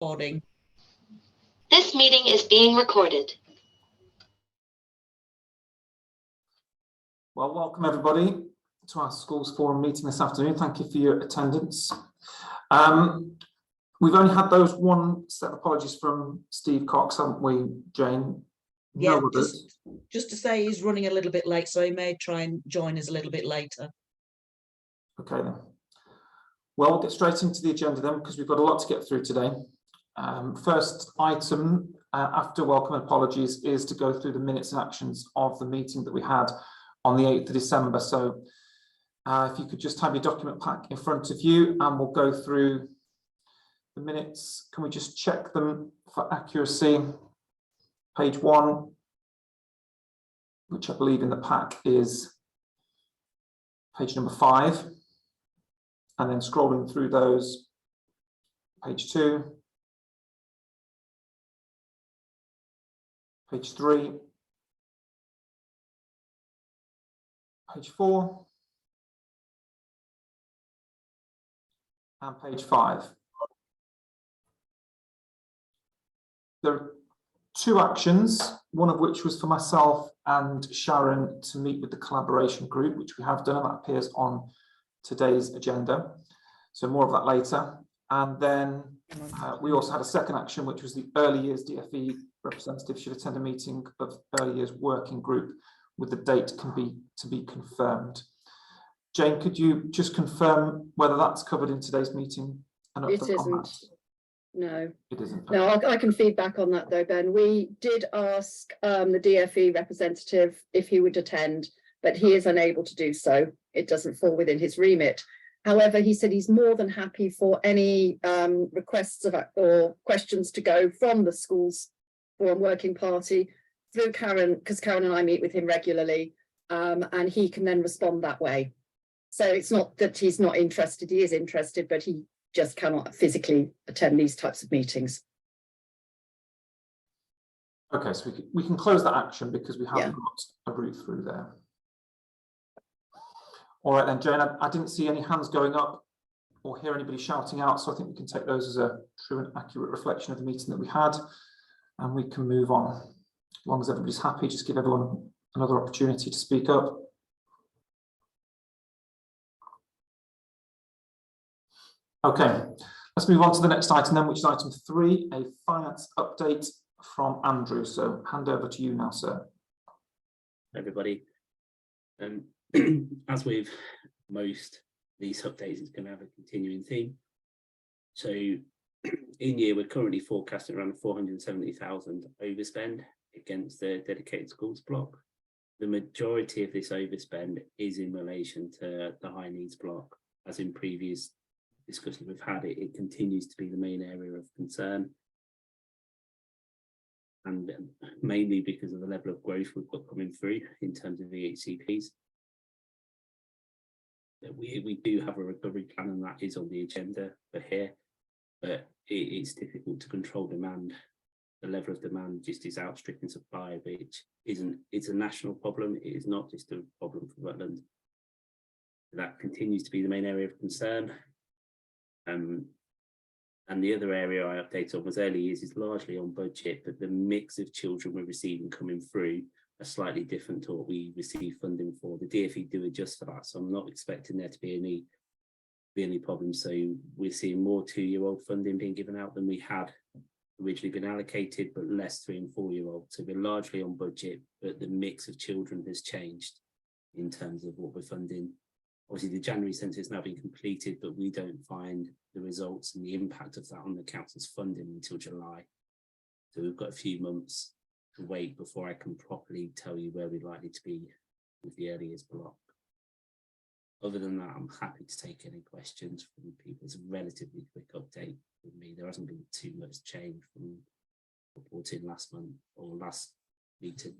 recording. This meeting is being recorded. Well, welcome everybody to our Schools Forum meeting this afternoon. Thank you for your attendance. We've only had those one set of apologies from Steve Cox, haven't we, Jane? Yeah, No just to say he's running a little bit late, so he may try and join us a little bit later. Okay then. Well, we'll get straight into the agenda then, because we've got a lot to get through today. First item after welcome and apologies is to go through the minutes and actions of the meeting that we had on the 8th of December. So if you could just have your document pack in front of you and we'll go through the minutes. Can we just check them for accuracy? Page 1, which I believe in the pack is page number 5. And then scrolling through those, page 2, page 3, page 4, and page 5. There are 2 actions, one of which was for myself and Sharon to meet with the collaboration group, which we have done, and that appears on today's agenda. So more of that later. And then we also had a second action, which was the early years DFE representative should attend a meeting of early years working group with the date to be confirmed. Jane, could you just confirm whether that's covered in today's meeting? It isn't. No, it isn't. No, I can feed back on that though, Ben. We did ask the DFE representative if he would attend, but he is unable to do so. It doesn't fall within his remit. However, he said he's more than happy for any requests of or questions to go from the Schools Forum Working Party through Karen, because Karen and I meet with him regularly, and he can then respond that way. So it's not that he's not interested, he is interested, but he just cannot physically attend these types of meetings. Okay, so we can close that action because we haven't got a route through there. All right then, Jane, I didn't see any hands going up or hear anybody shouting out, so I think we can take those as a true and accurate reflection of the meeting that we had, and we can move on. As long as everybody's happy, just give everyone another opportunity to speak up. Okay, let's move on to the next item then, which is item 3, a finance update from Andrew. So hand over to you now, sir. Everybody. As with most these updates, it's going to have a continuing theme. So in year, we're currently forecasting around 470,000 overspend against the dedicated schools block. The majority of this overspend is in relation to the high needs block. As in previous discussions we've had, it continues to be the main area of concern. And mainly because of the level of growth we've got coming through in terms of EHCPs. We do have a recovery plan, and that is on the agenda for here, but it's difficult to control demand. The level of demand just is outstripping supply, which it's a national problem. It is not just a problem for Rutland. That continues to be the main area of concern. And the other area I updated on was early years is largely on budget, but the mix of children we're receiving coming through are slightly different to what we receive funding for. The DFE do adjust for that, so I'm not expecting there to be any problems. So we're seeing more 2-year-old funding being given out than we had originally been allocated, but less 3- and 4-year-old. So we're largely on budget, but the mix of children has changed in terms of what we're funding. Obviously, the January census has now been completed, but we don't find the results and the impact of that on the council's funding until July. So we've got a few months to wait before I can properly tell you where we're likely to be with the early years block. Other than that, I'm happy to take any questions from people. It's a relatively quick update with me. There hasn't been too much change from reporting last month or last meeting.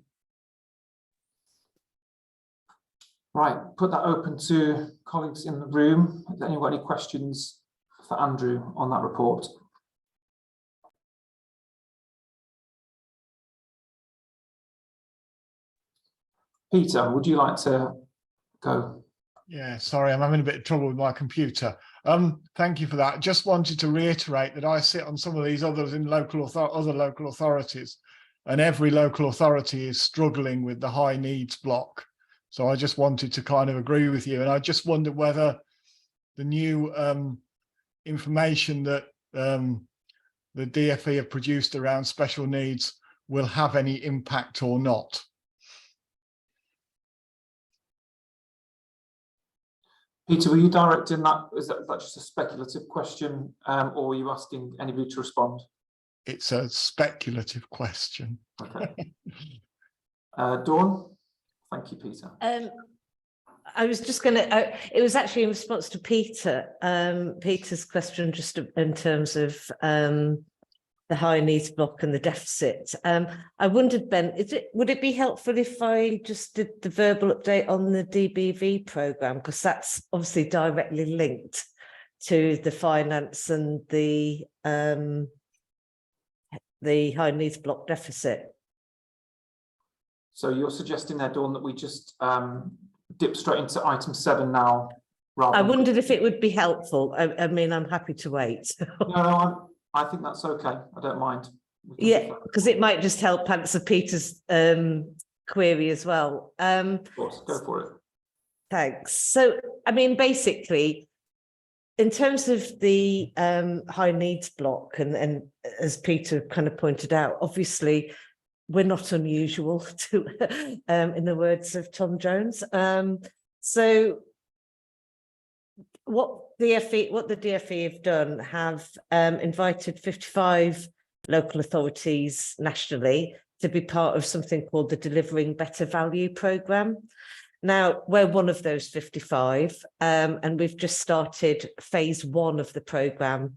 Right, put that open to colleagues in the room. Has anyone got any questions for Andrew on that report? Peter, would you like to go? Yeah, sorry, I'm having a bit of trouble with my computer. Thank you for that. Just wanted to reiterate that I sit on some of these others in other local authorities, and every local authority is struggling with the high needs block. So I just wanted to kind of agree with you. And I just wonder whether the new information that the DFE have produced around special needs will have any impact or not. Peter, were you directing that? Is that just a speculative question, or were you asking anybody to respond? It's a speculative question. Okay. Dawn? Thank you, Peter. I was just going to, it was actually in response to Peter's question, just in terms of the high needs block and the deficit. I wondered, Ben, would it be helpful if I just did the verbal update on the DBV programme, because that's obviously directly linked to the finance and the high needs block deficit. So you're suggesting there, Dawn, that we just dip straight into item 7 now? Rather I than... wondered if it would be helpful. I mean, I'm happy to wait. No, I think that's okay. I don't mind. Yeah, because it might just help answer Peter's query as well. Of course, go for it. Thanks. So, I mean, basically, in terms of the high needs block, and as Peter kind of pointed out, obviously, we're not unusual to, in the words of Tom Jones. So what the DFE have done have invited 55 local authorities nationally to be part of something called the Delivering Better Value programme. Now, we're one of those 55, and we've just started phase 1 of the programme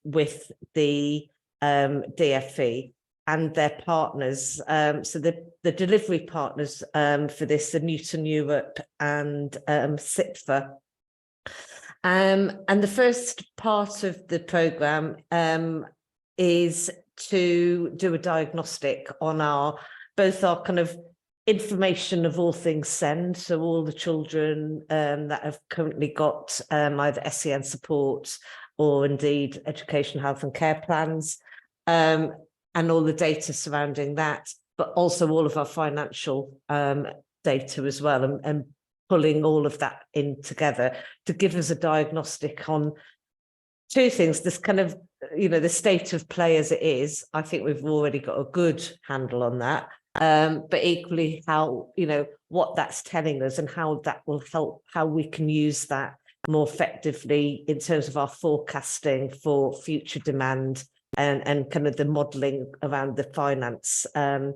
with the DFE and their partners. So the delivery partners for this, the Newton Europe and CIPFA. And the first part of the programme is to do a diagnostic on both our kind of information of all things SEND, so all the children that have currently got either SEN support or indeed education, health and care plans, and all the data surrounding that, but also all of our financial data as well, and pulling all of that in together to give us a diagnostic on two things. This kind of, the state of play as it is. I think we've already got a good handle on that, but equally how, what that's telling us and how that will help, how we can use that more effectively in terms of our forecasting for future demand and kind of the modelling around the finance to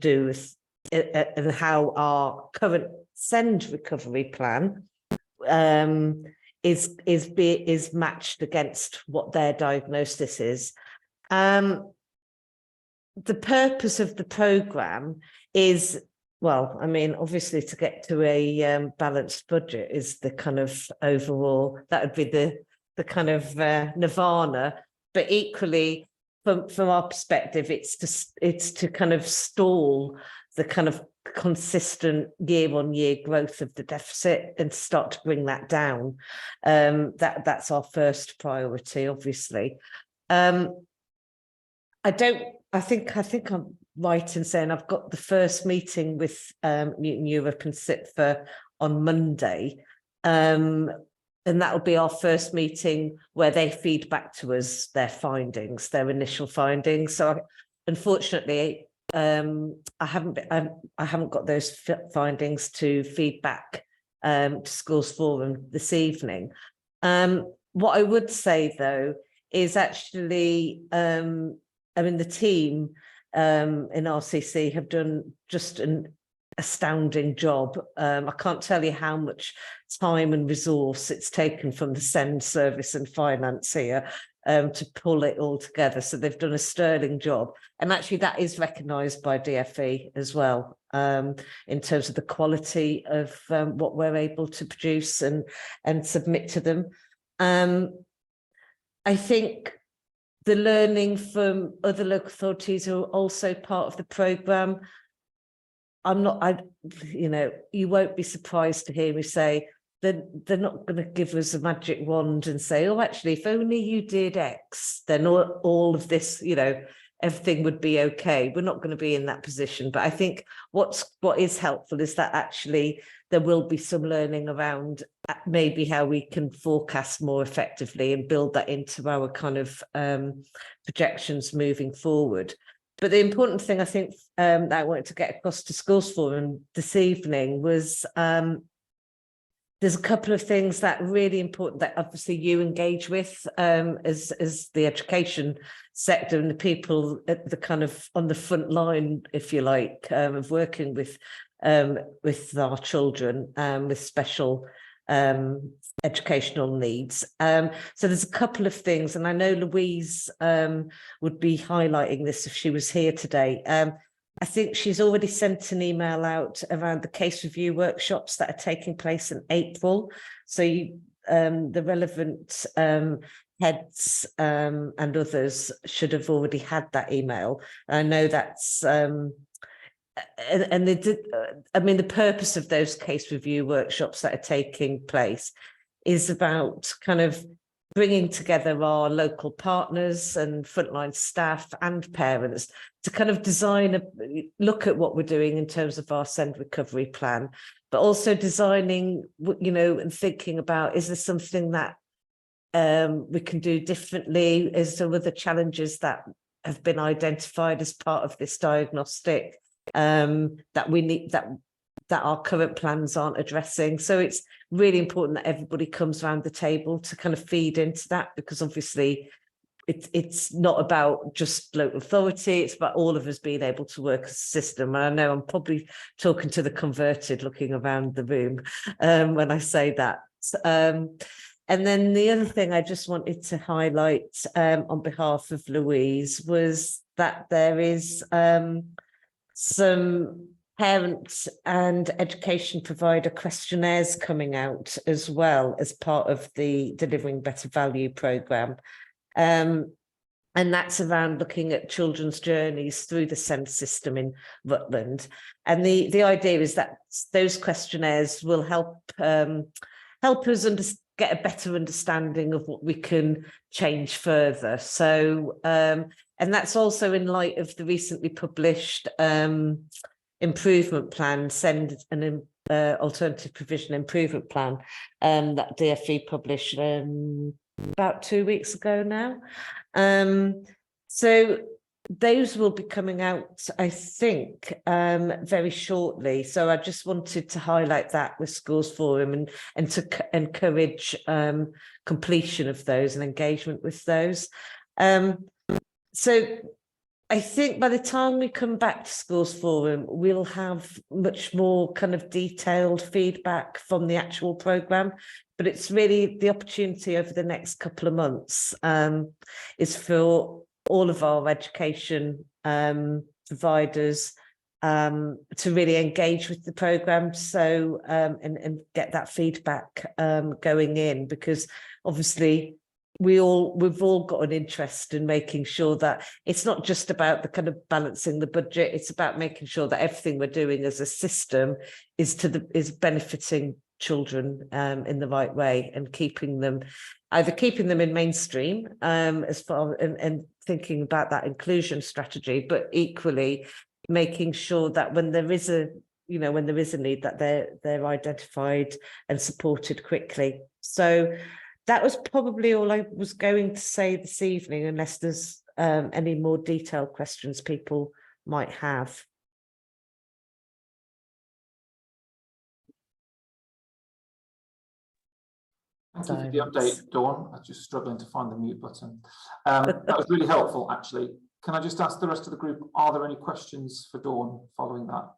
do with and how our current SEND recovery plan is matched against what their diagnosis is. The purpose of the programme is, well, I mean, obviously to get to a balanced budget is the kind of overall, that would be the kind of nirvana, but equally from our perspective, it's to kind of stall the kind of consistent year-on-year growth of the deficit and start to bring that down. That's our first priority, obviously. I think I'm right in saying I've got the first meeting with Newton Europe and CIPFA on Monday. And that will be our first meeting where they feed back to us their findings, their initial findings. So unfortunately, I haven't got those findings to feed back to Schools Forum this evening. What I would say though is actually, I mean, the team in RCC have done just an astounding job. I can't tell you how much time and resource it's taken from the SEND service and finance here to pull it all together. So they've done a sterling job. And actually that is recognised by DFE as well, in terms of the quality of what we're able to produce and submit to them. I think the learning from other local authorities who are also part of the programme, you won't be surprised to hear me say they're not going to give us a magic wand and say, oh, actually, if only you did X, then all of this, you know, everything would be okay. We're not going to be in that position. But I think what is helpful is that actually there will be some learning around maybe how we can forecast more effectively and build that into our kind of projections moving forward. But the important thing I think that I wanted to get across to Schools Forum this evening was there's a couple of things that are really important that obviously you engage with as the education sector and the people at the kind of on the front line, if you like, of working with our children with special educational needs. So there's a couple of things, and I know Louise would be highlighting this if she was here today. I think she's already sent an email out around the case review workshops that are taking place in April. So the relevant heads and others should have already had that email. I know that's and they did. I mean, the purpose of those case review workshops that are taking place is about kind of bringing together our local partners and frontline staff and parents to kind of design look at what we're doing in terms of our SEND recovery plan, but also designing, you know, and thinking about, is there something that we can do differently? Is there other challenges that have been identified as part of this diagnostic that we need, that our current plans aren't addressing? So it's really important that everybody comes around the table to kind of feed into that, because obviously it's not about just local authority, it's about all of us being able to work as a system. And I know I'm probably talking to the converted looking around the room when I say that. And then the other thing I just wanted to highlight on behalf of Louise was that there is some parent and education provider questionnaires coming out as well as part of the Delivering Better Value programme. And that's around looking at children's journeys through the SEND system in Rutland. And the idea is that those questionnaires will help us get a better understanding of what we can change further. So, and that's also in light of the recently published improvement plan, SEND an alternative provision improvement plan that DFE published about 2 weeks ago now. So those will be coming out, I think, very shortly. So I just wanted to highlight that with Schools Forum and to encourage completion of those and engagement with those. So I think by the time we come back to Schools Forum, we'll have much more kind of detailed feedback from the actual programme. But it's really the opportunity over the next couple of months is for all of our education providers to really engage with the programme, so and get that feedback going in, because obviously we've all got an interest in making sure that it's not just about the kind of balancing the budget, it's about making sure that everything we're doing as a system is benefiting children in the right way, and keeping them in mainstream as far and thinking about that inclusion strategy, but equally making sure that when there is a need, that they're identified and supported quickly. So that was probably all I was going to say this evening, unless there's any more detailed questions people might have. Thank you for the update, Dawn. I'm just struggling to find the mute button. That was really helpful, actually. Can I just ask the rest of the group, are there any questions for Dawn following that?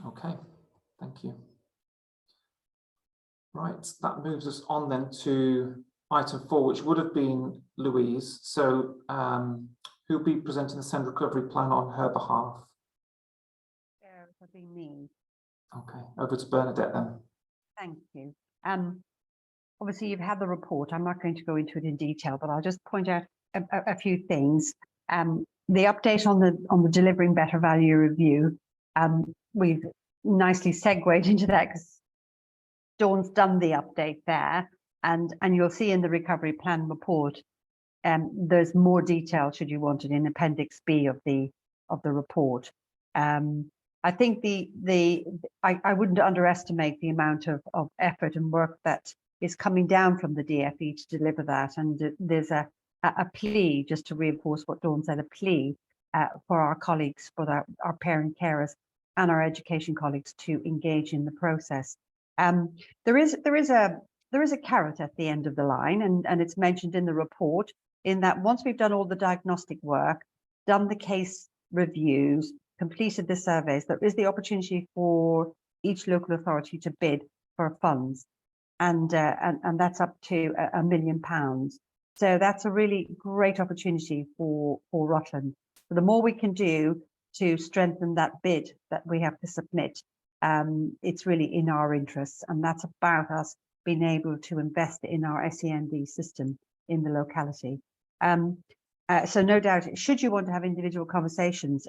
Okay, thank you. Right, that moves us on then to item 4, which would have been Louise. So who'll be presenting the SEND recovery plan on her behalf? It'll be me. Okay, over to Bernadette then. Thank you. Obviously, you've had the report. I'm not going to go into it in detail, but I'll just point out a few things. The update on the Delivering Better Value review We've nicely segued into that because Dawn's done the update there, and you'll see in the recovery plan report, there's more detail should you want it in Appendix B of the report. I think I wouldn't underestimate the amount of effort and work that is coming down from the DFE to deliver that, and there's a plea, just to reinforce what Dawn said, a plea for our colleagues, for our parent carers and our education colleagues to engage in the process. There is a carrot at the end of the line, and it's mentioned in the report, in that once we've done all the diagnostic work, done the case reviews, completed the surveys, there is the opportunity for each local authority to bid for funds, and that's up to £1 million. So that's a really great opportunity for Rutland. So the more we can do to strengthen that bid that we have to submit, it's really in our interests, and that's about us being able to invest in our SEND system in the locality. So no doubt, should you want to have individual conversations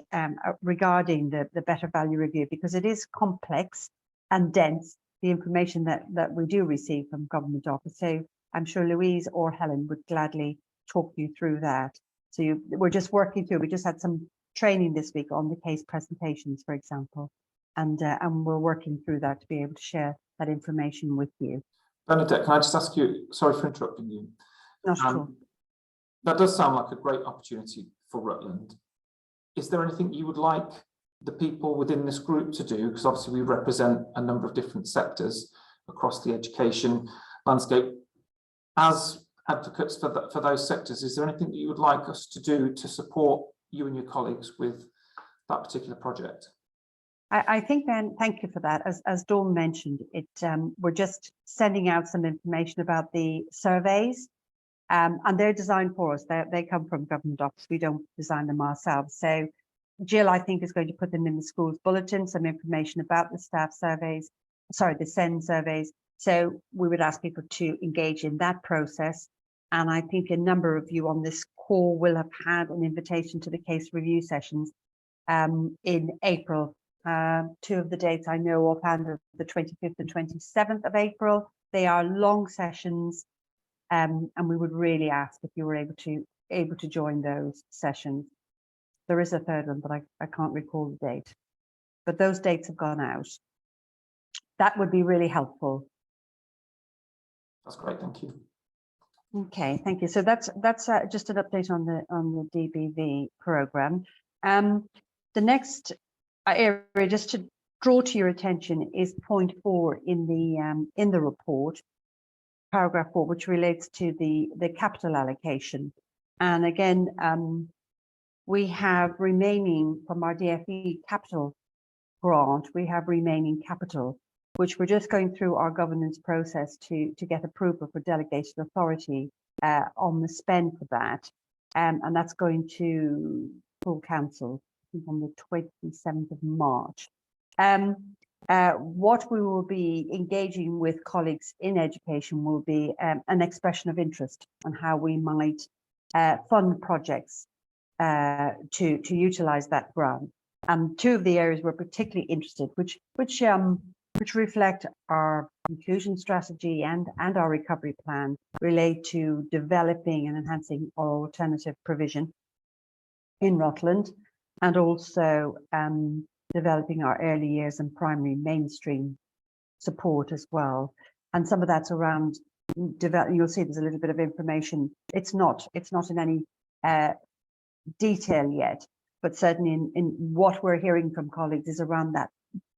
regarding the better value review, because it is complex and dense, the information that we do receive from Government Office. So I'm sure Louise or Helen would gladly talk you through that. So we're just working through, we just had some training this week on the case presentations, for example, and we're working through that to be able to share that information with you. Bernadette, can I just ask you, sorry for interrupting you. Not at all. That does sound like a great opportunity for Rutland. Is there anything you would like the people within this group to do? Because obviously we represent a number of different sectors across the education landscape. As advocates for those sectors, is there anything that you would like us to do to support you and your colleagues with that particular project? I think then, thank you for that. As Dawn mentioned, we're just sending out some information about the surveys, and they're designed for us. They come from Government Office. We don't design them ourselves. So Jill, I think, is going to put them in the school's bulletin, some information about the staff surveys, sorry, the SEND surveys. So we would ask people to engage in that process. And I think a number of you on this call will have had an invitation to the case review sessions in April. Two of the dates I know offhand are the 25th and 27th of April. They are long sessions, and we would really ask if you were able to join those sessions. There is a third one, but I can't recall the date. But those dates have gone out. That would be really helpful. That's great, thank you. Okay, thank you. So that's just an update on the DBV program. The next area, just to draw to your attention, is point 4 in the report, paragraph 4, which relates to the capital allocation. And again, we have remaining from our DFE capital grant, we have remaining capital, which we're just going through our governance process to get approval for delegated authority on the spend for that. And that's going to full council on the 27th of March. What we will be engaging with colleagues in education will be an expression of interest on how we might fund projects to utilize that grant. Two of the areas we're particularly interested, which reflect our inclusion strategy and our recovery plan, relate to developing and enhancing our alternative provision in Rutland, and also developing our early years and primary mainstream support as well. And some of that's around developing. You'll see there's a little bit of information. It's not in any detail yet, but certainly in what we're hearing from colleagues is around that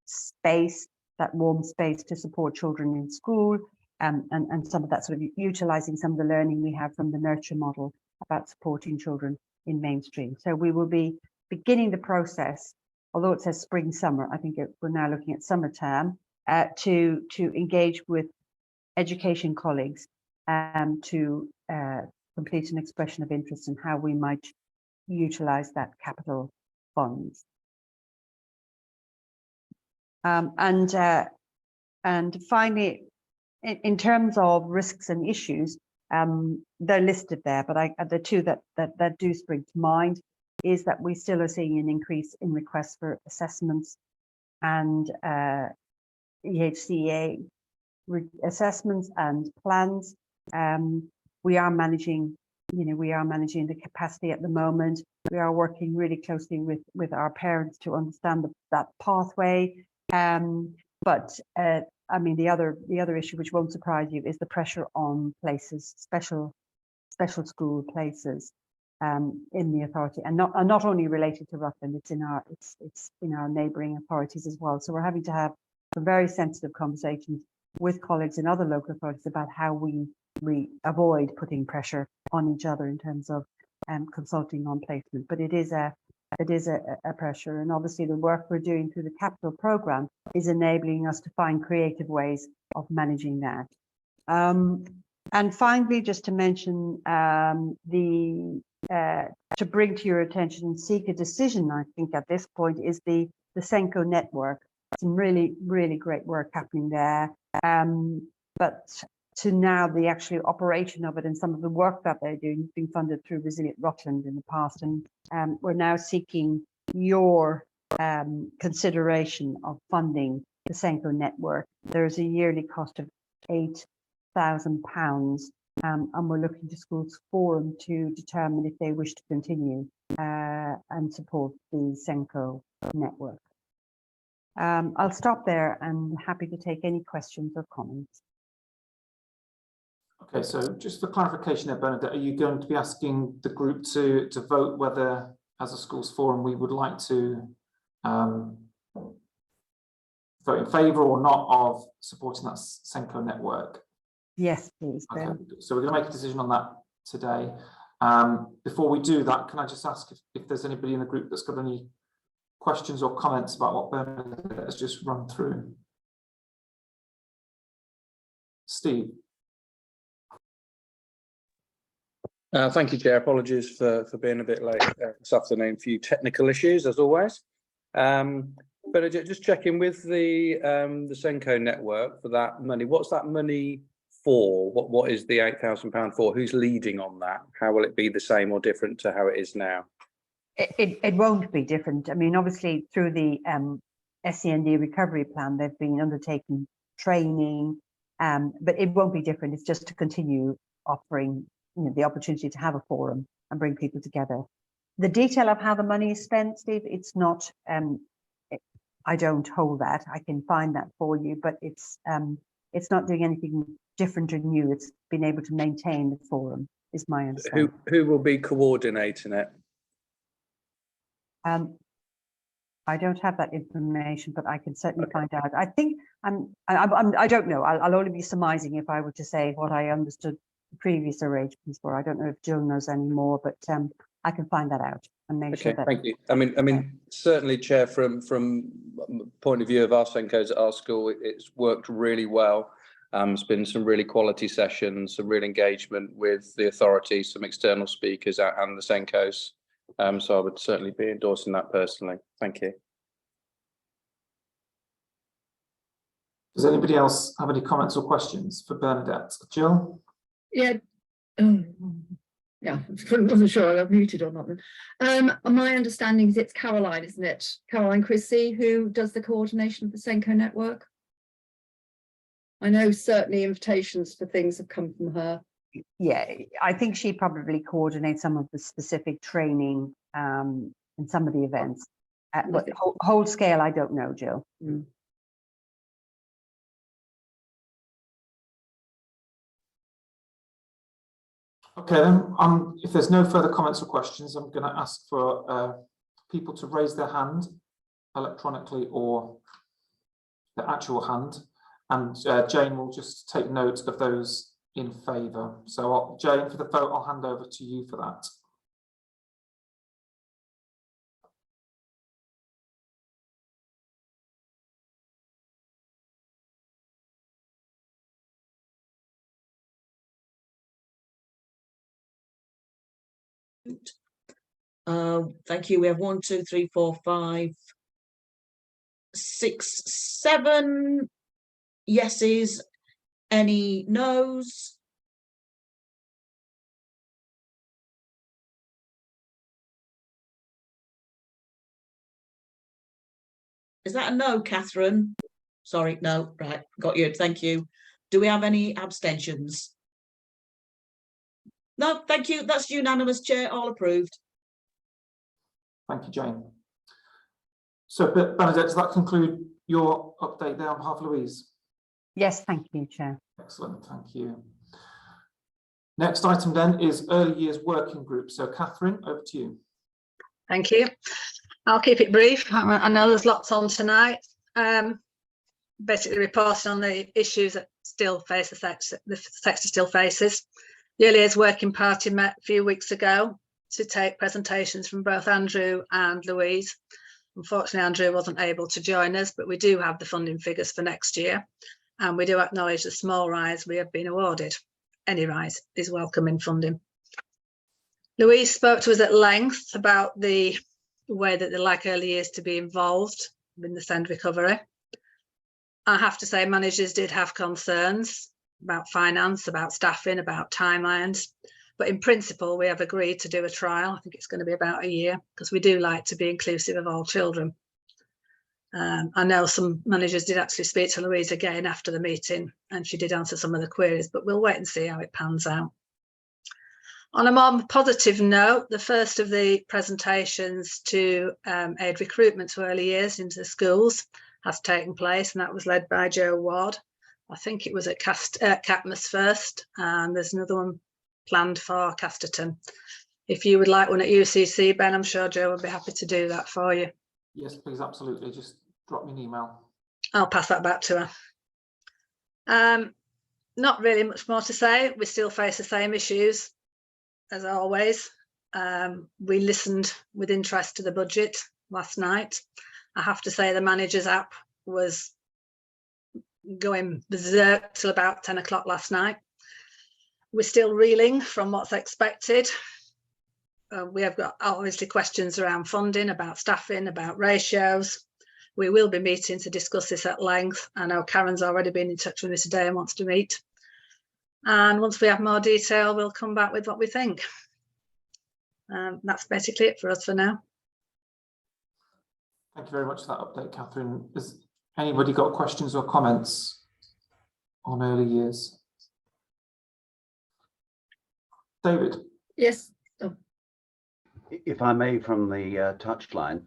space, that warm space to support children in school, and some of that sort of utilizing some of the learning we have from the nurture model about supporting children in mainstream. So we will be beginning the process, although it says spring summer, I think we're now looking at summer term, to engage with education colleagues to complete an expression of interest in how we might utilize that capital funds. And finally, in terms of risks and issues, they're listed there, but the two that do spring to mind is that we still are seeing an increase in requests for assessments and EHCA assessments and plans. We are managing, we are managing the capacity at the moment. We are working really closely with our parents to understand that pathway. But I mean, the other issue, which won't surprise you, is the pressure on places, special school places in the authority, and not only related to Rutland. It's in our neighbouring authorities as well. So we're having to have some very sensitive conversations with colleagues in other local authorities about how we avoid putting pressure on each other in terms of consulting on placement. But it is a pressure, and obviously the work we're doing through the capital programme is enabling us to find creative ways of managing that. And finally, just to mention to bring to your attention and seek a decision, I think at this point, is the SENCO network. Some really, really great work happening there. But to now the actual operation of it and some of the work that they're doing has been funded through Resilient Rutland in the past. And we're now seeking your consideration of funding the SENCO network. There's a yearly cost of £8,000, and we're looking to Schools Forum to determine if they wish to continue and support the SENCO network. I'll stop there and happy to take any questions or comments. Okay, so just for clarification there, Bernadette, are you going to be asking the group to vote whether, as a Schools Forum, we would like to vote in favour or not of supporting that SENCO network? Yes, please, Ben. Okay, so we're going to make a decision on that today. Before we do that, can I just ask if there's anybody in the group that's got any questions or comments about what Bernadette has just run through? Steve. Thank you, Chair. Apologies for being a bit late this afternoon. A few technical issues, as always. But just checking with the SENCO network for that money. What's that money for? What is the £8,000 for? Who's leading on that? How will it be the same or different to how it is now? It won't be different. I mean, obviously, through the SEND recovery plan, they've been undertaking training, but it won't be different. It's just to continue offering the opportunity to have a forum and bring people together. The detail of how the money is spent, Steve, it's not, I don't hold that. I can find that for you, but it's not doing anything different or new. It's been able to maintain the forum, is my understanding. Who will be coordinating it? I don't have that information, but I can certainly find out. I think I don't know. I'll only be surmising if I were to say what I understood the previous arrangements were. I don't know if Jill knows any more, but I can find that out and make sure that. Thank you. I mean, certainly, Chair, from point of view of our SENCOs at our school, it's worked really well. There's been some really quality sessions, some real engagement with the authorities, some external speakers and the SENCOs. So I would certainly be endorsing that personally. Thank you. Does anybody else have any comments or questions for Bernadette? Jill? Yeah. Yeah, I wasn't sure I've muted or not. My understanding is it's Caroline, isn't it? Caroline Chrissy, who does the coordination of the SENCO network. I know certainly invitations for things have come from her. Yeah, I think she probably coordinates some of the specific training and some of the events. But whole scale, I don't know, Jill. Mm. Okay, then, if there's no further comments or questions, I'm going to ask for people to raise their hand electronically or the actual hand, and Jane will just take note of those in favour. So Jane, for the vote, I'll hand over to you for that. Thank you. We have 1, 2, 3, 4, 5, 6, 7 yeses. Any noes? Is that a no, Catherine? Sorry, no, right, got you, thank you. Do we have any abstentions? No, thank you, that's unanimous, Chair, all approved. Thank you, Jane. So Bernadette, does that conclude your update there on behalf of Louise? Yes, thank you, Chair. Excellent, thank you. Next item then is early years working group. So Catherine, over to you. Thank you. I'll keep it brief. I know there's lots on tonight. Basically reporting on the issues that still face the sector still faces. The early years working party met a few weeks ago to take presentations from both Andrew and Louise. Unfortunately, Andrew wasn't able to join us, but we do have the funding figures for next year. And we do acknowledge the small rise we have been awarded. Any rise is welcome in funding. Louise spoke to us at length about the way that they like early years to be involved in the SEND recovery. I have to say managers did have concerns about finance, about staffing, about timelines. But in principle, we have agreed to do a trial. I think it's going to be about a year because we do like to be inclusive of all children. I know some managers did actually speak to Louise again after the meeting and she did answer some of the queries, but we'll wait and see how it pans out. On a more positive note, the first of the presentations to aid recruitment to early years into the schools has taken place, and that was led by Joe Ward. I think it was at Catmos first, and there's another one planned for Casterton. If you would like one at UCC, Ben, I'm sure Joe would be happy to do that for you. Yes, please, absolutely. Just drop me an email. I'll pass that back to her. Not really much more to say. We still face the same issues as always. We listened with interest to the budget last night. I have to say the manager's app was going berserk till about 10 o'clock last night. We're still reeling from what's expected. We have got obviously questions around funding, about staffing, about ratios. We will be meeting to discuss this at length. I know Karen's already been in touch with me today and wants to meet. And once we have more detail, we'll come back with what we think. That's basically it for us for now. Thank you very much for that update, Catherine. Has anybody got questions or comments on early years? David? Yes. If I may, from the touchline,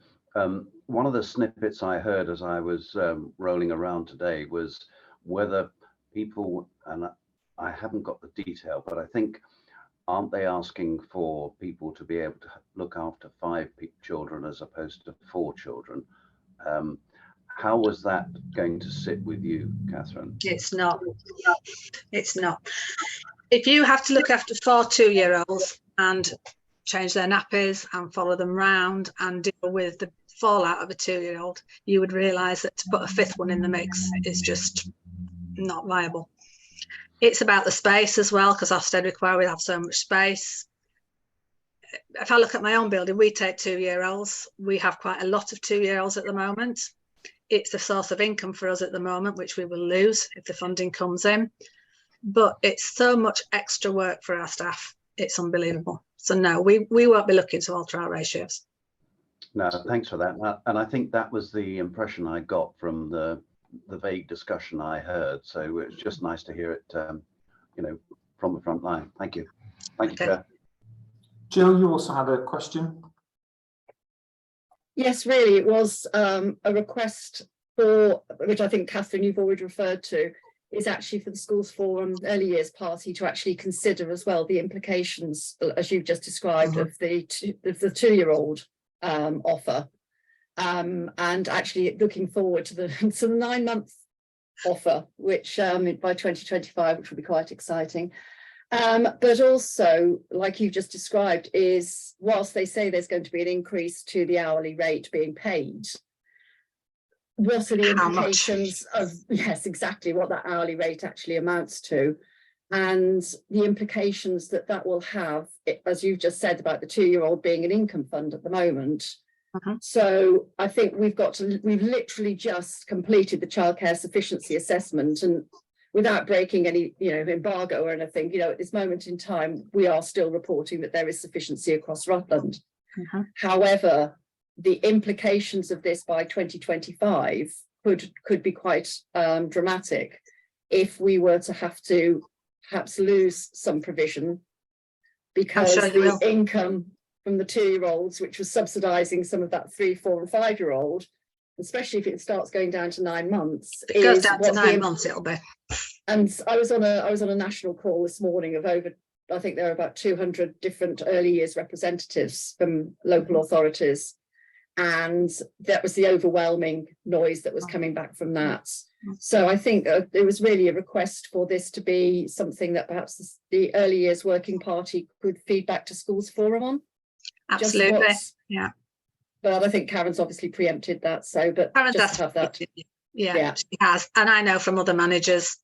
one of the snippets I heard as I was rolling around today was whether people, and I haven't got the detail, but I think, aren't they asking for people to be able to look after 5 children as opposed to 4 children? How was that going to sit with you, Catherine? It's not. It's not. If you have to look after 4 2-year-olds and change their nappies and follow them round and deal with the fallout of a 2-year-old, you would realise that to put a 5th one in the mix is just not viable. It's about the space as well, because Ofsted require we have so much space. If I look at my own building, we take 2-year-olds. We have quite a lot of 2-year-olds at the moment. It's a source of income for us at the moment, which we will lose if the funding comes in. But it's so much extra work for our staff. It's unbelievable. So no, we won't be looking to alter our ratios. No, thanks for that. And I think that was the impression I got from the vague discussion I heard. So it's just nice to hear it, you know, from the front line. Thank you. Thank you, Chair. Jill, you also had a question. Yes, really, it was a request for, which I think, Catherine, you've already referred to, is actually for the Schools Forum Early Years Party to actually consider as well the implications, as you've just described, of the 2-year-old offer. And actually looking forward to the 9-month offer, which by 2025, which will be quite exciting. But also, like you've just described, is whilst they say there's going to be an increase to the hourly rate being paid, what are the implications of, yes, exactly what that hourly rate actually amounts to, and the implications that that will have, as you've just said about the 2-year-old being an income fund at the moment. So I think we've literally just completed the childcare sufficiency assessment, and without breaking any, embargo or anything, at this moment in time, we are still reporting that there is sufficiency across Rutland. However, the implications of this by 2025 could be quite dramatic if we were to have to perhaps lose some provision because sure you the will. income from the 2-year-olds, which was subsidising some of that 3, 4 and 5-year-old, especially if it starts going down to 9 months. If it goes is down to what the 9 months, it'll be. And I was on a national call this morning of over, I think there are about 200 different early years representatives from local authorities. And that was the overwhelming noise that was coming back from that. So I think there was really a request for this to be something that perhaps the early years working party could feed back to schools forum on. Just Absolutely, what's- yeah. But I think Karen's obviously preempted that. So, but Karen's just to have that. Yeah, she has. And I know from other managers,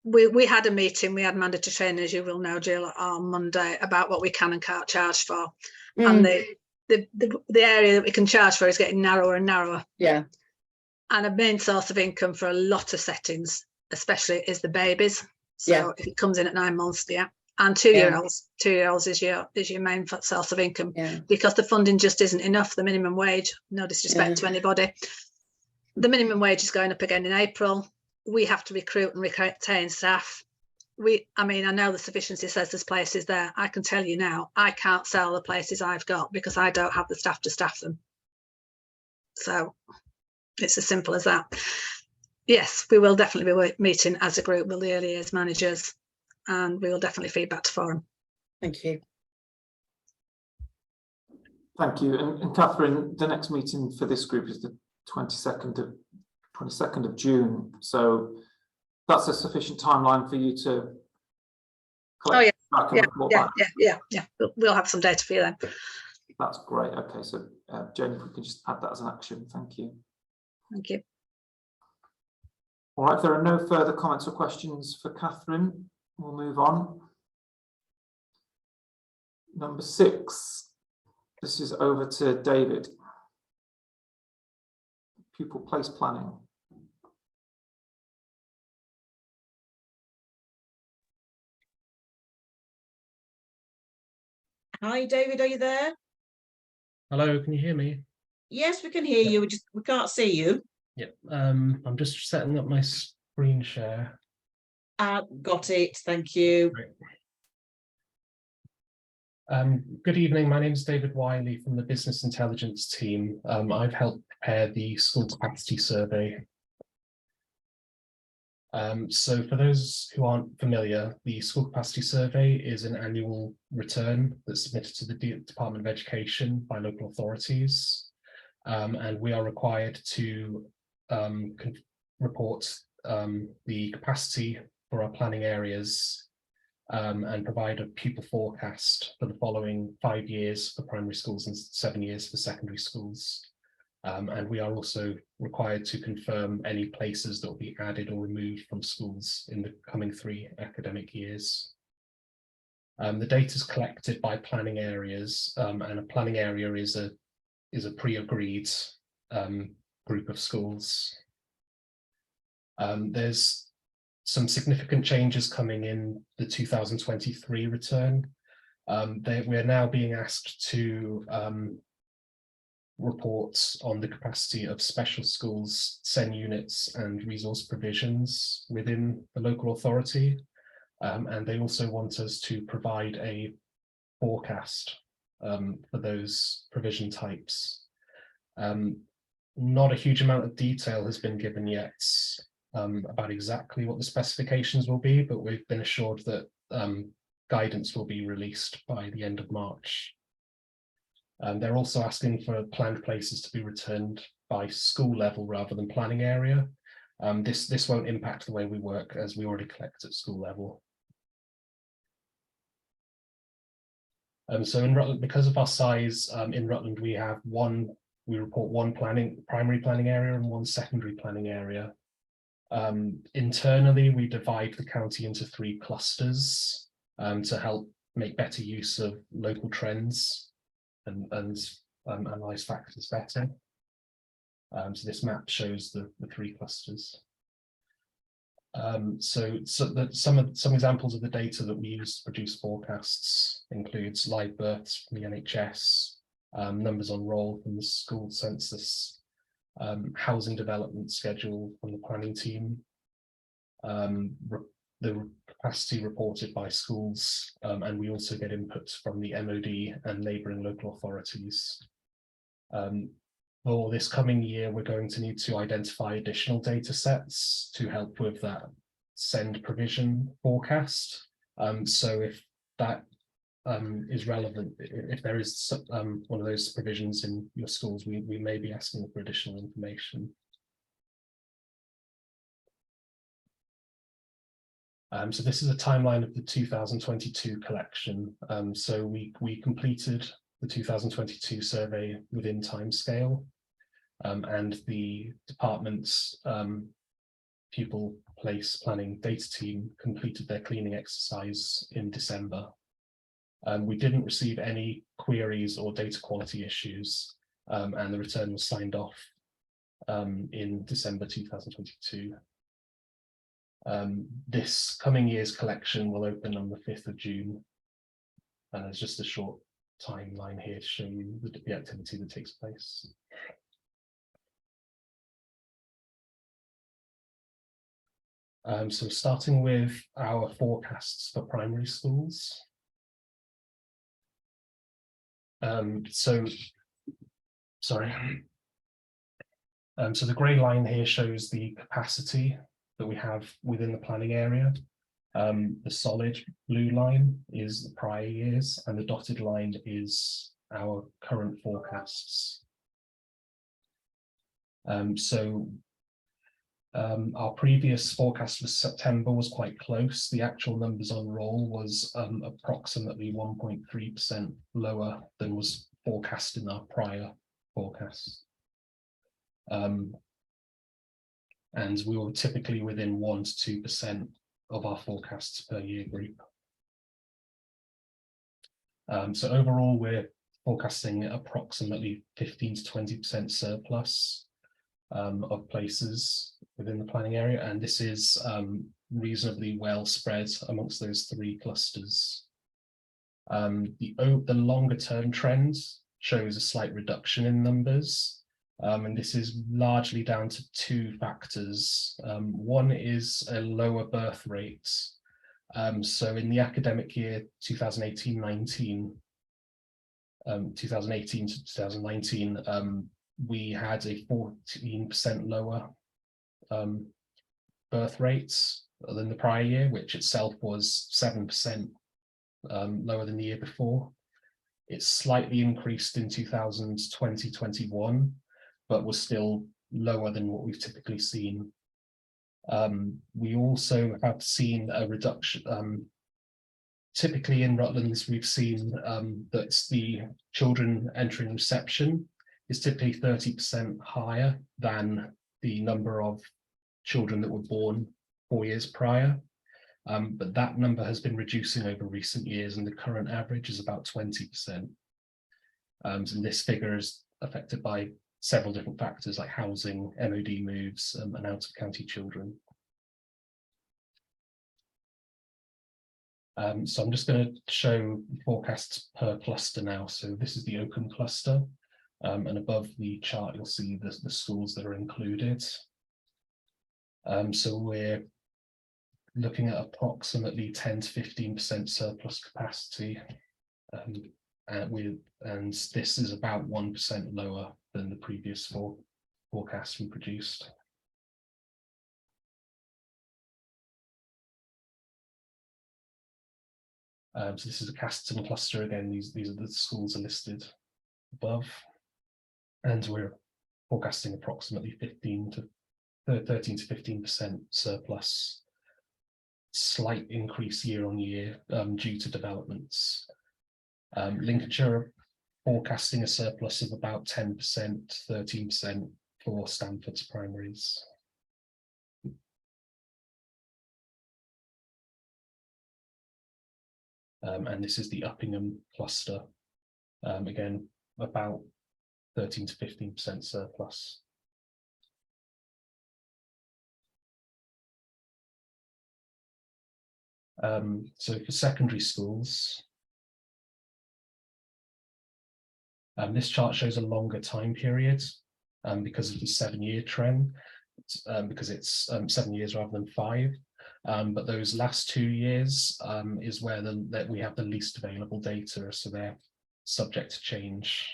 we had a meeting, we had mandatory training, as you will know, Jill, on Monday about what we can and can't charge for. And the area that we can charge for is getting narrower and narrower. Yeah. And a main source of income for a lot of settings, especially, is the babies. So Yeah. if it comes in at 9 months, yeah. And 2-year-olds is your main source of income, Yeah. because the funding just isn't enough. The minimum wage, no disrespect to anybody, the minimum wage is going up again in April. We have to recruit and retain staff. I mean, I know the sufficiency says there's places there. I can tell you now, I can't sell the places I've got because I don't have the staff to staff them. So it's as simple as that. Yes, we will definitely be meeting as a group with the early years managers, and we will definitely feed back to forum. Thank you. Thank you. And Catherine, the next meeting for this group is the 22nd of June. So that's a sufficient timeline for you to collect back and report back. Yeah. We'll have some data for you then. That's great. Okay, so Jane, if we can just add that as an action. Thank you. Thank you. All right, if there are no further comments or questions for Catherine, we'll move on. Number 6, this is over to David. Pupil place planning. Hi, David, are you there? Hello, can you hear me? Yes, we can hear you. We can't see you. Yep. I'm just setting up my screen share. Got it. Thank you. Good evening. My name is David Wiley from the Business Intelligence team. I've helped prepare the school capacity survey. So for those who aren't familiar, the school capacity survey is an annual return that's submitted to the Department of Education by local authorities. And we are required to report the capacity for our planning areas and provide a pupil forecast for the following 5 years for primary schools and 7 years for secondary schools. And we are also required to confirm any places that will be added or removed from schools in the coming 3 academic years. The data is collected by planning areas, and a planning area is a pre-agreed group of schools. There's some significant changes coming in the 2023 return. We're now being asked to report on the capacity of special schools, SEN units and resource provisions within the local authority. And they also want us to provide a forecast for those provision types. Not a huge amount of detail has been given yet about exactly what the specifications will be, but we've been assured that guidance will be released by the end of March. They're also asking for planned places to be returned by school level rather than planning area. This won't impact the way we work, as we already collect at school level. So in Rutland, because of our size, in Rutland we report one primary planning area and one secondary planning area. Internally, we divide the county into 3 clusters to help make better use of local trends and analyze factors better. So this map shows the 3 clusters. Some examples of the data that we use to produce forecasts includes live births from the NHS, numbers on roll from the school census, housing development schedule from the planning team, the capacity reported by schools, and we also get input from the MOD and neighbouring local authorities. For this coming year, we're going to need to identify additional data sets to help with that SEND provision forecast. So if that is relevant, if there is one of those provisions in your schools, we may be asking for additional information. So this is a timeline of the 2022 collection. So we completed the 2022 survey within timescale, and the department's pupil place planning data team completed their cleaning exercise in December. We didn't receive any queries or data quality issues, and the return was signed off in December 2022. This coming year's collection will open on the 5th of June, and there's just a short timeline here to show you the activity that takes place. So starting with our forecasts for primary schools. So the grey line here shows the capacity that we have within the planning area. The solid blue line is the prior years, and the dotted line is our current forecasts. Our previous forecast for September was quite close. The actual numbers on roll was approximately 1.3% lower than was forecast in our prior forecast. And we were typically within 1 to 2% of our forecasts per year group. So overall, we're forecasting approximately 15 to 20% surplus of places within the planning area, and this is reasonably well spread amongst those 3 clusters. The longer term trend shows a slight reduction in numbers, and this is largely down to 2 factors. One is a lower birth rate. So in the academic year 2018 to 2019, we had a 14% lower birth rates than the prior year, which itself was 7% lower than the year before. It slightly increased in 2020-21, but was still lower than what we've typically seen. We also have seen a reduction. Typically in Rutlands, we've seen that the children entering reception is typically 30% higher than the number of children that were born 4 years prior. But that number has been reducing over recent years, and the current average is about 20%. And this figure is affected by several different factors like housing, MOD moves, and out-of-county children. So I'm just going to show forecasts per cluster now. So this is the Oakham cluster, and above the chart you'll see the schools that are included. So we're looking at approximately 10 to 15% surplus capacity, and this is about 1% lower than the previous forecast we produced. So this is a Casterton cluster again. These are the schools are listed above, and we're forecasting approximately 13 to 15% surplus. Slight increase year on year due to developments. Lincolnshire forecasting a surplus of about 10%, 13% for Stamford's primaries. And this is the Uppingham cluster. Again, about 13 to 15% surplus. So for secondary schools, This chart shows a longer time period because of the 7-year trend, because it's 7 years rather than 5. But those last 2 years is where that we have the least available data, so they're subject to change.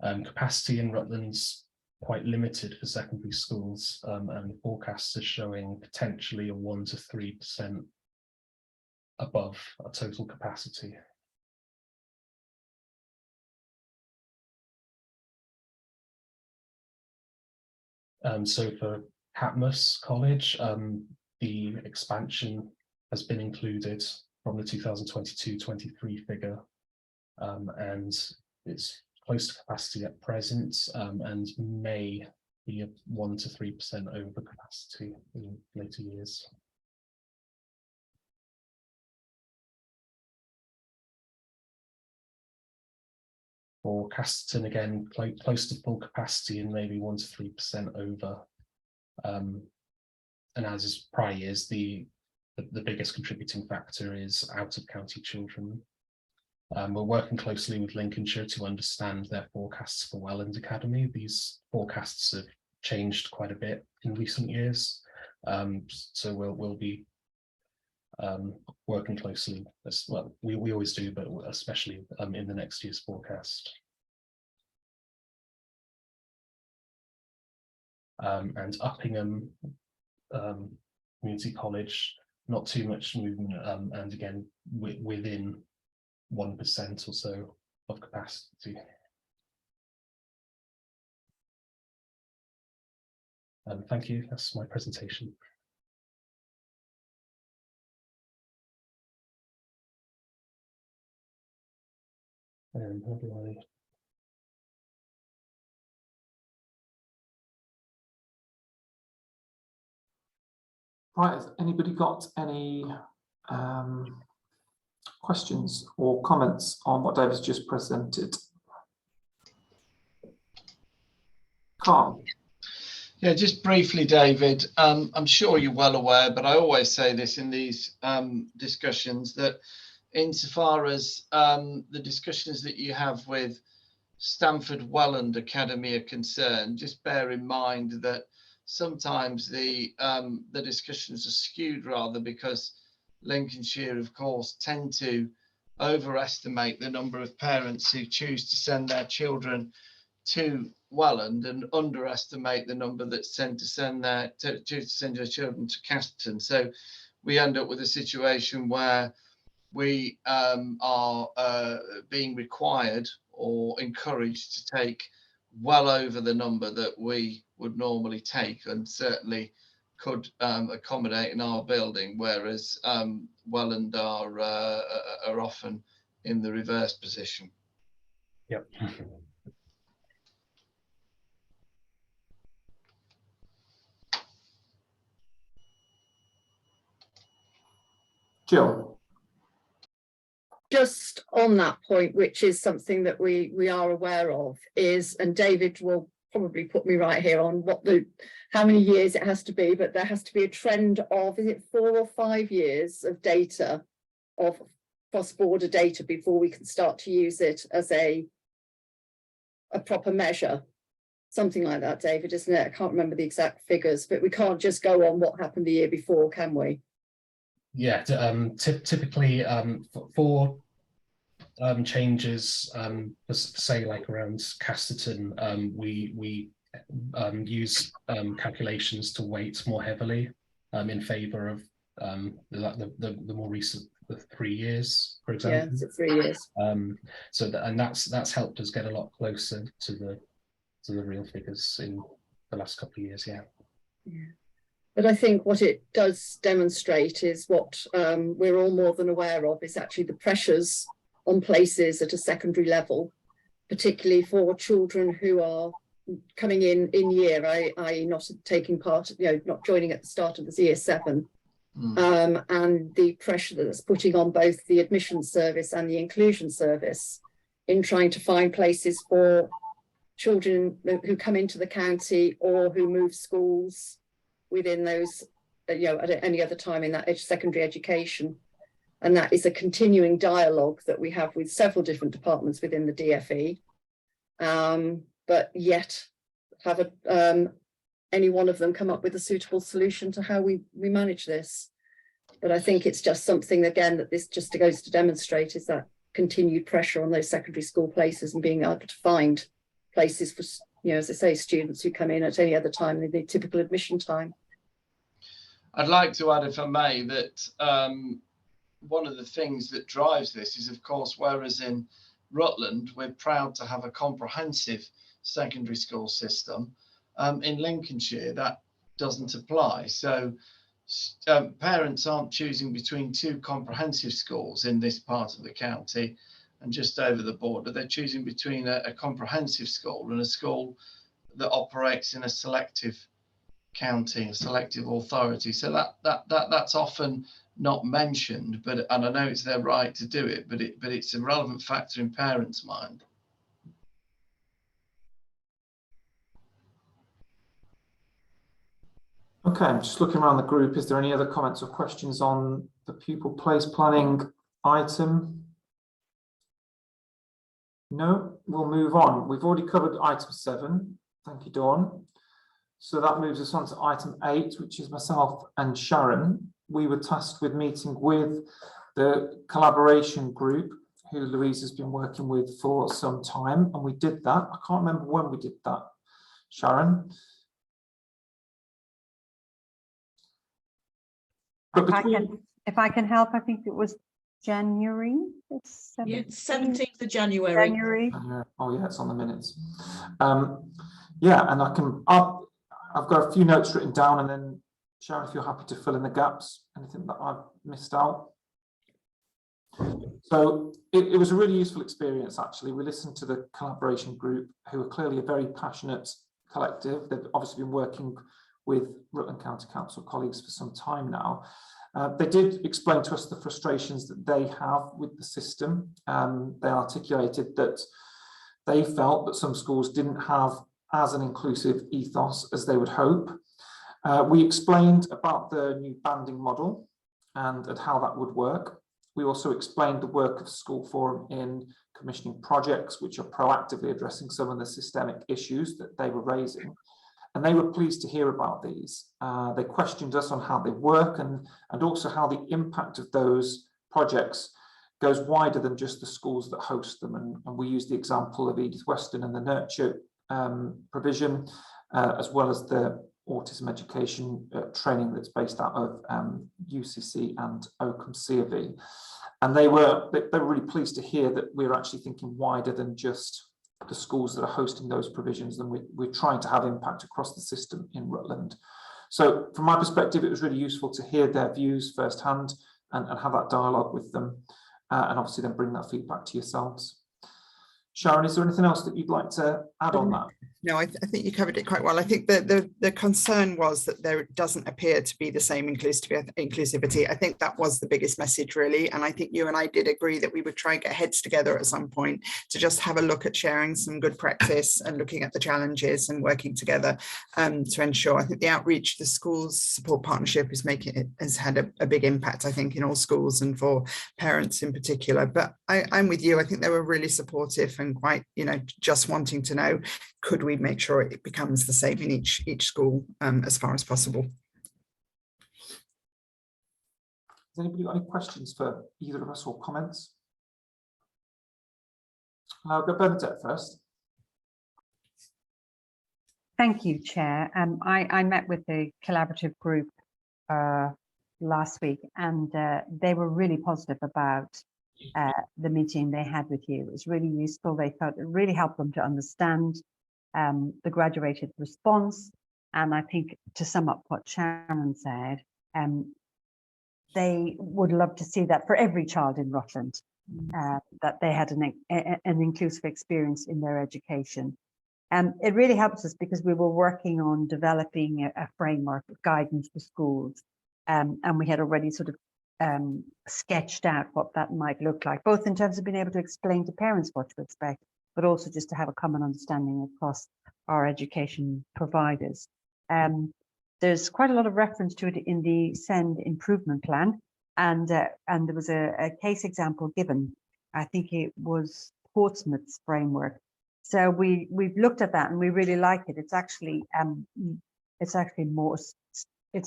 Capacity in Rutland's quite limited for secondary schools, and forecasts are showing potentially a 1 to 3% above a total capacity. So for Patmos College, the expansion has been included from the 2022-23 figure, and it's close to capacity at present, and may be a 1 to 3% over capacity in later years. For Casterton, again, close to full capacity and maybe 1 to 3% over. And as is prior years, the biggest contributing factor is out of county children. We're working closely with Lincolnshire to understand their forecasts for Welland Academy. These forecasts have changed quite a bit in recent years, so we'll be working closely as well. We always do, but especially in the next year's forecast. And Uppingham Community College, not too much movement, and again within 1% or so of capacity. Thank you. That's my presentation. And how do I? Right, has anybody got any questions or comments on what David's just presented? Carl. Yeah, just briefly, David, I'm sure you're well aware, but I always say this in these discussions, that insofar as the discussions that you have with Stanford Welland Academy are concerned, just bear in mind that sometimes the discussions are skewed rather, because Lincolnshire, of course, tend to overestimate the number of parents who choose to send their children to Welland and underestimate the number that choose to send their children to Casterton. So we end up with a situation where we are being required or encouraged to take well over the number that we would normally take, and certainly could accommodate in our building, whereas Welland are often in the reverse position. Yep. Jill. Just on that point, which is something that we are aware of, is, and David will probably put me right here on how many years it has to be, but there has to be a trend of, is it 4 or 5 years of data, of cross-border data, before we can start to use it as a proper measure. Something like that, David, isn't it? I can't remember the exact figures, but we can't just go on what happened the year before, can we? Yeah, typically for changes, say like around Casterton, we use calculations to weight more heavily in favour of the more recent 3 years, for example. Yeah, 3 years. That's helped us get a lot closer to the real figures in the last couple of years. Yeah. But I think what it does demonstrate is what we're all more than aware of, is actually the pressures on places at a secondary level, particularly for children who are coming in year, i.e. not taking part, not joining at the start of the year 7. And the pressure that's putting on both the admissions service and the inclusion service in trying to find places for children who come into the county or who move schools within those, at any other time in that secondary education. And that is a continuing dialogue that we have with several different departments within the DFE. But yet have any one of them come up with a suitable solution to how we manage this. But I think it's just something, again, that this just goes to demonstrate is that continued pressure on those secondary school places and being able to find places for, you know, as I say, students who come in at any other time than the typical admission time. I'd like to add, if I may, that one of the things that drives this is, of course, whereas in Rutland, we're proud to have a comprehensive secondary school system. In Lincolnshire, that doesn't apply. So parents aren't choosing between two comprehensive schools in this part of the county and just over the border. They're choosing between a comprehensive school and a school that operates in a selective county, a selective authority. So that's often not mentioned, and I know it's their right to do it, but it's a relevant factor in parents' mind. Okay, I'm just looking around the group. Is there any other comments or questions on the pupil place planning item? No, we'll move on. We've already covered item 7. Thank you, Dawn. So that moves us on to item 8, which is myself and Sharon. We were tasked with meeting with the collaboration group who Louise has been working with for some time, and we did that. I can't remember when we did that, Sharon. If I can help, I think it was January. Yeah, 17th of January. Oh yeah, it's on the minutes. Yeah, and I've got a few notes written down, and then Sharon, if you're happy to fill in the gaps, anything that I've missed out. So it was a really useful experience, actually. We listened to the collaboration group, who are clearly a very passionate collective. They've obviously been working with Rutland County Council colleagues for some time now. They did explain to us the frustrations that they have with the system. They articulated that they felt that some schools didn't have as an inclusive ethos as they would hope. We explained about the new banding model and how that would work. We also explained the work of School Forum in commissioning projects which are proactively addressing some of the systemic issues that they were raising. And they were pleased to hear about these. They questioned us on how they work and also how the impact of those projects goes wider than just the schools that host them. And we used the example of Edith Weston and the Nurture provision, as well as the autism education training that's based out of UCC and Oakham C of E. And they were really pleased to hear that we're actually thinking wider than just the schools that are hosting those provisions, and we're trying to have impact across the system in Rutland. So from my perspective, it was really useful to hear their views firsthand and have that dialogue with them, and obviously then bring that feedback to yourselves. Sharon, is there anything else that you'd like to add on that? No, I think you covered it quite well. I think the concern was that there doesn't appear to be the same inclusivity. I think that was the biggest message, really. And I think you and I did agree that we would try and get heads together at some point to just have a look at sharing some good practice and looking at the challenges and working together to ensure. I think the outreach, the schools support partnership has had a big impact, I think, in all schools and for parents in particular. But I'm with you. I think they were really supportive and quite, just wanting to know, could we make sure it becomes the same in each school as far as possible. Has anybody got any questions for either of us or comments? I'll go Bernadette first. Thank you, Chair. I met with the collaborative group last week, and they were really positive about the meeting they had with you. It was really useful. They thought it really helped them to understand the graduated response. And I think, to sum up what Sharon said, they would love to see that for every child in Rutland, that they had an inclusive experience in their education. It really helps us because we were working on developing a framework of guidance for schools, and we had already sort of sketched out what that might look like, both in terms of being able to explain to parents what to expect, but also just to have a common understanding across our education providers. There's quite a lot of reference to it in the SEND improvement plan, and there was a case example given. I think it was Portsmouth's framework. So we've looked at that and we really like it. It's actually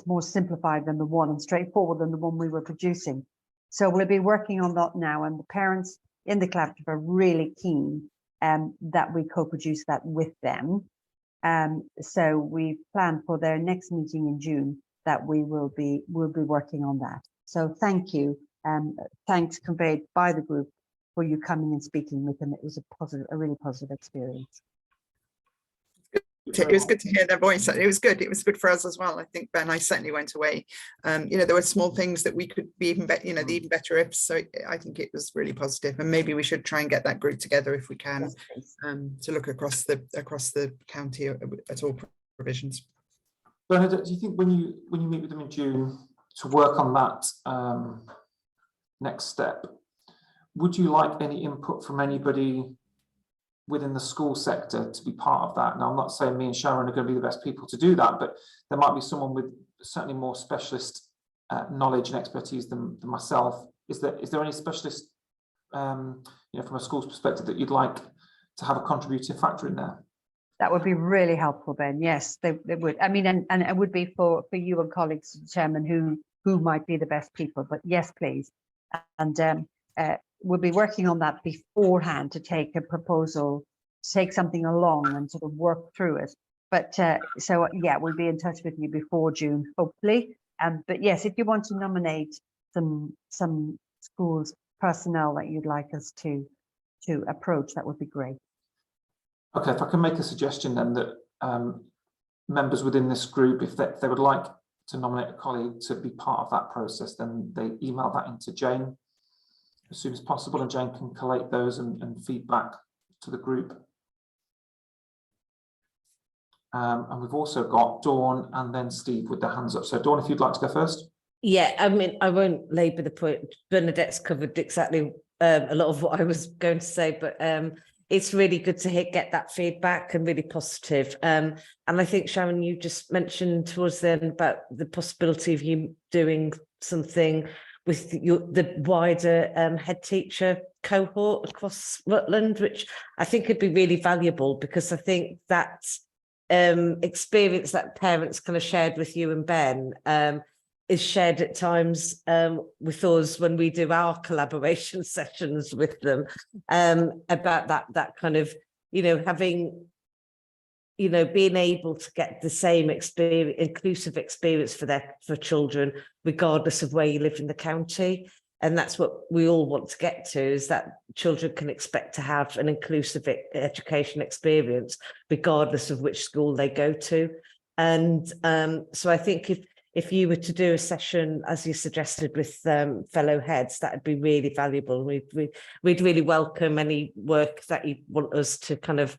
more simplified than the one and straightforward than the one we were producing. So we'll be working on that now, and the parents in the collaborative are really keen that we co-produce that with them. So we plan for their next meeting in June that we'll be working on that. So thank you. Thanks conveyed by the group for you coming and speaking with them. It was a really positive experience. It was good to hear their voice. It was good. It was good for us as well. I think, Ben, I certainly went away. There were small things that we could be even better, the even better ifs. So I think it was really positive, and maybe we should try and get that group together if we can, to look across the county at all provisions. Bernadette, do you think when you meet with them in June to work on that next step, would you like any input from anybody within the school sector to be part of that? Now, I'm not saying me and Sharon are going to be the best people to do that, but there might be someone with certainly more specialist knowledge and expertise than myself. Is there any specialist, from a school's perspective, that you'd like to have a contributing factor in there? That would be really helpful, Ben. Yes, they would. I mean, and it would be for you and colleagues to determine who might be the best people. But yes, please. And we'll be working on that beforehand to take a proposal, take something along and sort of work through it. But so yeah, we'll be in touch with you before June, hopefully. But yes, if you want to nominate some schools personnel that you'd like us to approach, that would be great. Okay, if I can make a suggestion then that members within this group, if they would like to nominate a colleague to be part of that process, then they email that into Jane as soon as possible, and Jane can collate those and feedback to the group. And we've also got Dawn and then Steve with their hands up. So Dawn, if you'd like to go first. Yeah, I mean, I won't labour the point. Bernadette's covered exactly a lot of what I was going to say, but it's really good to get that feedback and really positive. And I think, Sharon, you just mentioned towards the end about the possibility of you doing something with the wider head teacher cohort across Rutland, which I think could be really valuable, because I think that experience that parents kind of shared with you and Ben is shared at times with us when we do our collaboration sessions with them, about that kind of, having, being able to get the same experience, inclusive experience for children, regardless of where you live in the county. And that's what we all want to get to, is that children can expect to have an inclusive education experience, regardless of which school they go to. And so I think if you were to do a session, as you suggested, with fellow heads, that would be really valuable. We'd really welcome any work that you want us to kind of,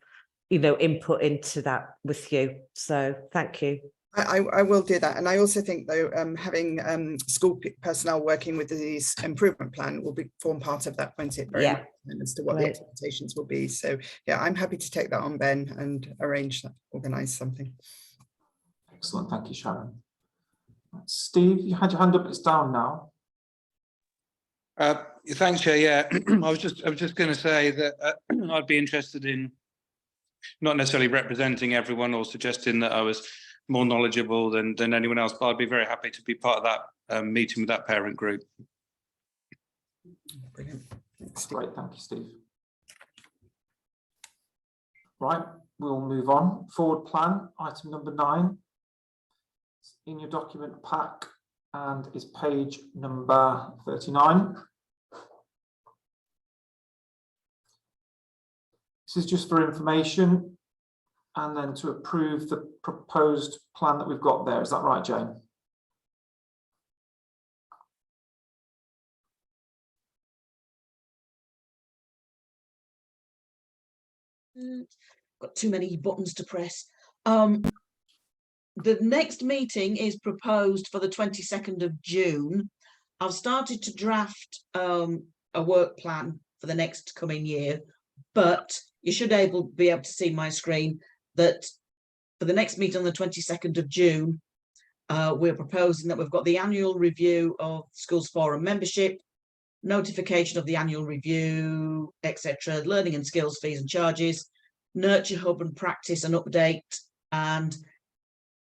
input into that with you. So thank you. I will do that. And I also think, though, having school personnel working with these improvement plan will form part of that, won't it? Very much, as to what the expectations will be. So yeah, I'm happy to take that on, Ben, and arrange that, organise something. Excellent, thank you, Sharon. Steve, you had your hand up, it's down now. Thanks, Chair. Yeah, I was just going to say that I'd be interested in not necessarily representing everyone or suggesting that I was more knowledgeable than anyone else, but I'd be very happy to be part of that meeting with that parent group. Brilliant. Thanks, great, thank you, Steve. Right, we'll move on. Forward plan, item number 9. In your document pack, and is page number 39. This is just for information, and then to approve the proposed plan that we've got there. Is that right, Jane? Got too many buttons to press. The next meeting is proposed for the 22nd of June. I've started to draft a work plan for the next coming year, but you should be able to see my screen that for the next meeting on the 22nd of June, we're proposing that we've got the annual review of Schools Forum membership, notification of the annual review, etc., learning and skills fees and charges, nurture hub and practice and update, and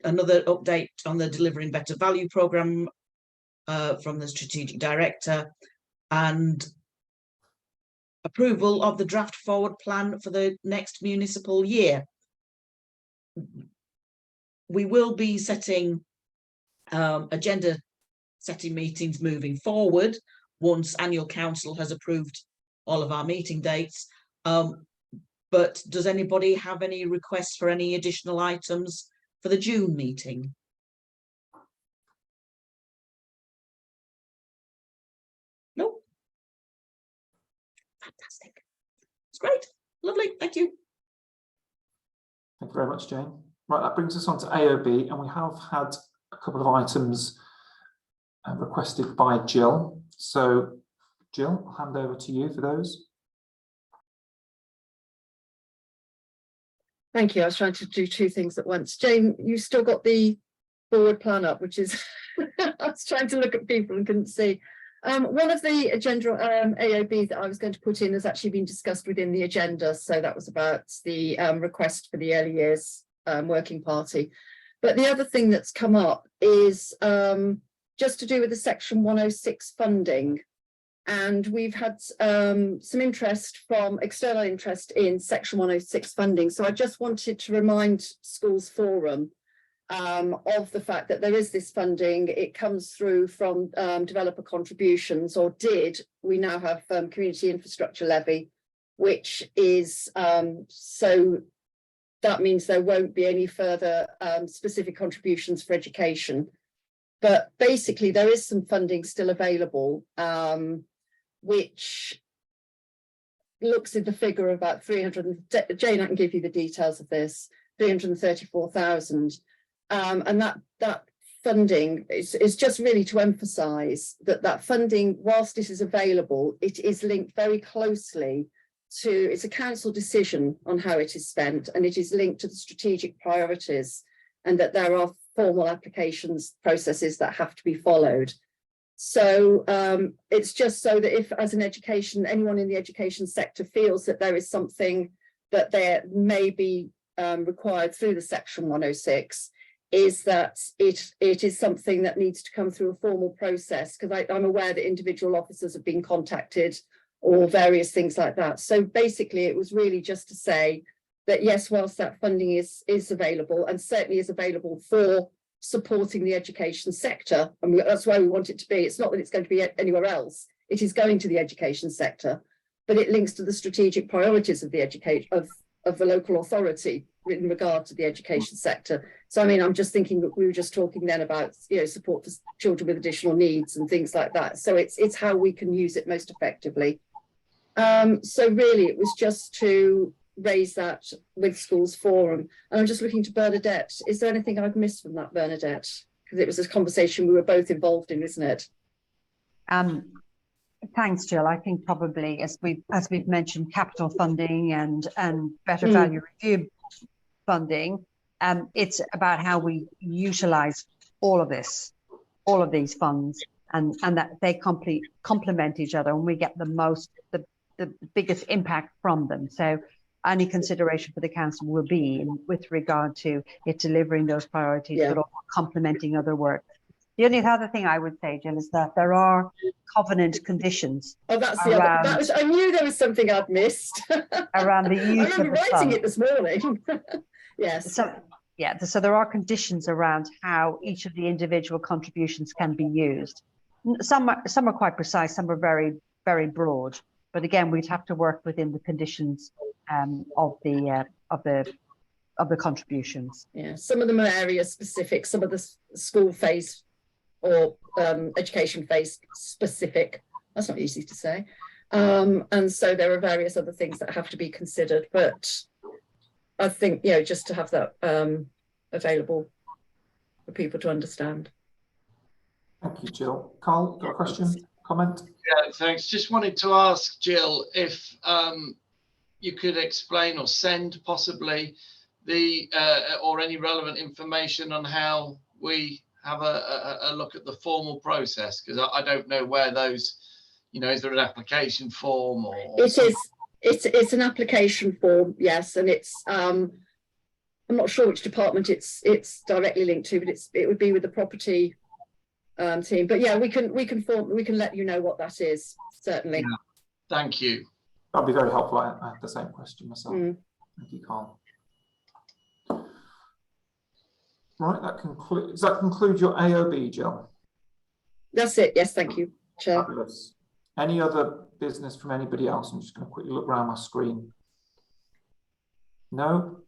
another update on the Delivering Better Value programme from the strategic director, and approval of the draft forward plan for the next municipal year. We will be setting agenda setting meetings moving forward once annual council has approved all of our meeting dates. But does anybody have any requests for any additional items for the June meeting? No? Fantastic. It's great. Lovely. Thank you. Thank you very much, Jane. Right, that brings us on to AOB, and we have had a couple of items requested by Jill. So, Jill, I'll hand over to you for those. Thank you. I was trying to do two things at once. Jane, you still got the forward plan up, which is, I was trying to look at people and couldn't see. One of the agenda AOB that I was going to put in has actually been discussed within the agenda. So that was about the request for the early years working party. But the other thing that's come up is just to do with the Section 106 funding. And we've had some interest from external interest in Section 106 funding. So I just wanted to remind Schools Forum of the fact that there is this funding. It comes through from developer contributions, or did. We now have community infrastructure levy, which is so that means there won't be any further specific contributions for education. But basically there is some funding still available, which looks at the figure of about 300, Jane, I can give you the details of this, 334,000. And that funding is just really to emphasise that funding, whilst this is available, it is linked very closely to, it's a council decision on how it is spent, and it is linked to the strategic priorities, and that there are formal applications processes that have to be followed. So it's just so that if, as an education, anyone in the education sector feels that there is something that there may be required through the Section 106, is that it is something that needs to come through a formal process, because I'm aware that individual officers have been contacted or various things like that. So basically it was really just to say that yes, whilst that funding is available, and certainly is available for supporting the education sector, and that's why we want it to be. It's not that it's going to be anywhere else. It is going to the education sector, but it links to the strategic priorities of the education of the local authority in regard to the education sector. So I mean, I'm just thinking that we were just talking then about, you know, support for children with additional needs and things like that. So it's how we can use it most effectively. So really it was just to raise that with Schools Forum. And I'm just looking to Bernadette. Is there anything I've missed from that, Bernadette? Because it was a conversation we were both involved in, isn't it? Thanks, Jill. I think probably as we've mentioned, capital funding and better value review funding, it's about how we utilize all of these funds, and that they complement each other, and we get the biggest impact from them. So any consideration for the council will be with regard to it delivering those priorities, but also complementing other work. The only other thing I would say, Jill, is that there are covenant conditions. Oh, that's the other. That was, I knew there was something I'd missed. Around the use I of the writing fund. it this morning. Yes. So yeah, so there are conditions around how each of the individual contributions can be used. Some are quite precise, some are very, very broad. But again, we'd have to work within the conditions of the contributions. Yeah, some of them are area specific, some of the school phase or education phase specific. That's not easy to say. And so there are various other things that have to be considered. But I think, you know, just to have that available for people to understand. Thank you, Jill. Carl, got a question, comment? Yeah, thanks. Just wanted to ask Jill if you could explain or send possibly the or any relevant information on how we have a look at the formal process? Because I don't know where those, you know, is there an application form or? It's an application form, yes, and it's I'm not sure which department it's directly linked to, but it would be with the property team. But yeah, we can let you know what that is, certainly. Yeah. Thank you. That'd be very helpful. I had the same question myself. Mm. Thank you, Carl. Right, does that conclude your AOB, Jill? That's it. Yes, thank you, Chair. Fabulous. Any other business from anybody else? I'm just going to quickly look around my screen. No.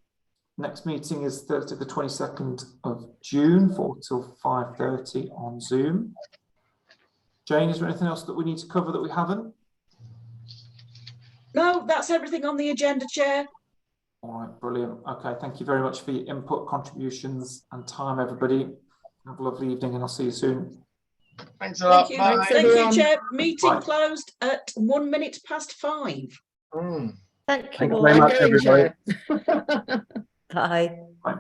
Next meeting is Thursday, the 22nd of June, 4 till 5:30 on Zoom. Jane, is there anything else that we need to cover that we haven't? No, that's everything on the agenda, Chair. All right, brilliant. Okay, thank you very much for your input, contributions and time, everybody. Have a lovely evening and I'll see you soon. Thanks a lot. Thank you, Bye. thank you, Chair. Meeting Bye. closed at 1 minute past 5. Thank Thank you you all. very I'm much, going, everybody. Chair. Bye. Bye.